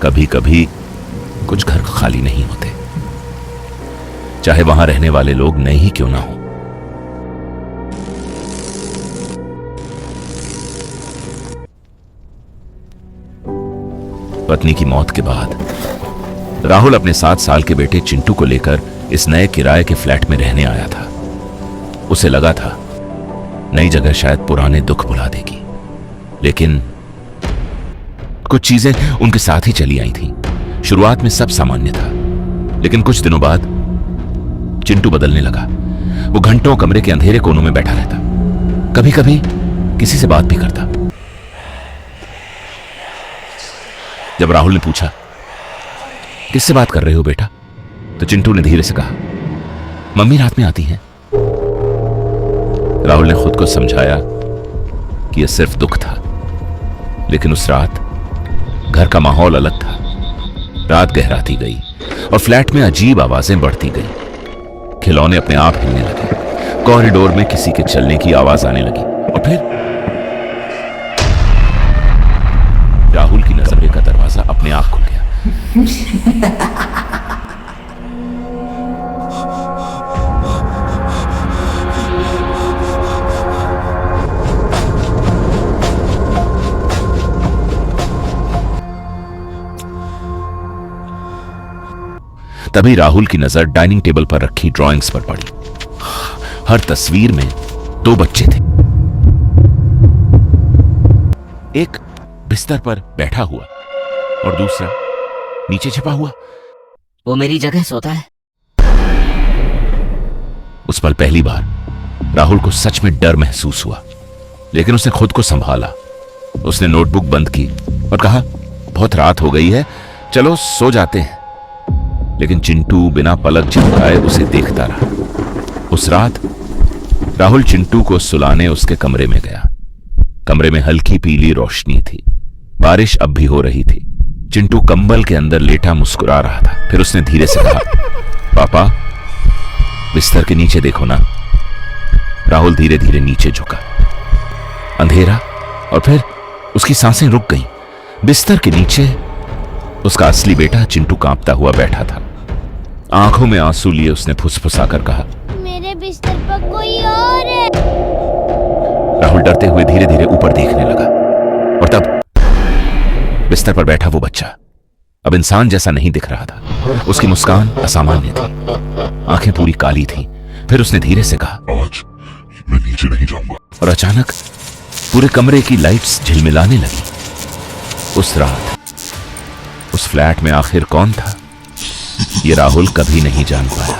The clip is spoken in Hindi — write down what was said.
कभी कभी कुछ घर खाली नहीं होते, चाहे वहां रहने वाले लोग नए ही क्यों ना हो। पत्नी की मौत के बाद राहुल अपने 7 साल के बेटे चिंटू को लेकर इस नए किराए के फ्लैट में रहने आया था। उसे लगा था नई जगह शायद पुराने दुख भुला देगी, लेकिन कुछ चीजें उनके साथ ही चली आई थीं। शुरुआत में सब सामान्य था, लेकिन कुछ दिनों बाद चिंटू बदलने लगा। वो घंटों कमरे के अंधेरे कोनों में बैठा रहता, कभी कभी किसी से बात भी करता। जब राहुल ने पूछा, किससे बात कर रहे हो बेटा, तो चिंटू ने धीरे से कहा, मम्मी रात में आती हैं। राहुल ने खुद को समझाया कि यह सिर्फ दुख था, लेकिन उस रात घर का माहौल अलग था। रात गहराती गई और फ्लैट में अजीब आवाजें बढ़ती गई। खिलौने अपने आप हिलने लगे, कॉरिडोर में किसी के चलने की आवाज आने लगी, और फिर राहुल की नजर का दरवाजा अपने आप खुल गया। तभी राहुल की नजर डाइनिंग टेबल पर रखी ड्राइंग्स पर पड़ी। हर तस्वीर में 2 बच्चे थे, एक बिस्तर पर बैठा हुआ और दूसरा नीचे छिपा हुआ। वो मेरी जगह सोता है। उस पल पहली बार राहुल को सच में डर महसूस हुआ, लेकिन उसने खुद को संभाला। उसने नोटबुक बंद की और कहा, बहुत रात हो गई है, चलो सो जाते हैं। लेकिन चिंटू बिना पलक झपकाए उसे देखता रहा। उस रात राहुल चिंटू को सुलाने उसके कमरे में गया। कमरे में हल्की पीली रोशनी थी, बारिश अब भी हो रही थी। चिंटू कंबल के अंदर लेटा मुस्कुरा रहा था। फिर उसने धीरे से कहा, पापा बिस्तर के नीचे देखो ना। राहुल धीरे धीरे नीचे झुका। अंधेरा, और फिर उसकी सांसें रुक गईं। बिस्तर के नीचे उसका असली बेटा चिंटू कांपता हुआ बैठा था। आंखों में आंसू लिए उसने फुसफुसाकर कहा, मेरे बिस्तर पर कोई और है। राहुल डरते हुए धीरे धीरे ऊपर देखने लगा, और तब बिस्तर पर बैठा वो बच्चा अब इंसान जैसा नहीं दिख रहा था। उसकी मुस्कान असामान्य थी, आंखें पूरी काली थीं। फिर उसने धीरे से कहा, आज मैं नीचे नहीं जाऊंगा। और अचानक पूरे कमरे की लाइट्स झिलमिलाने लगी। उस रात उस फ्लैट में आखिर कौन था, ये राहुल कभी नहीं जान पाया।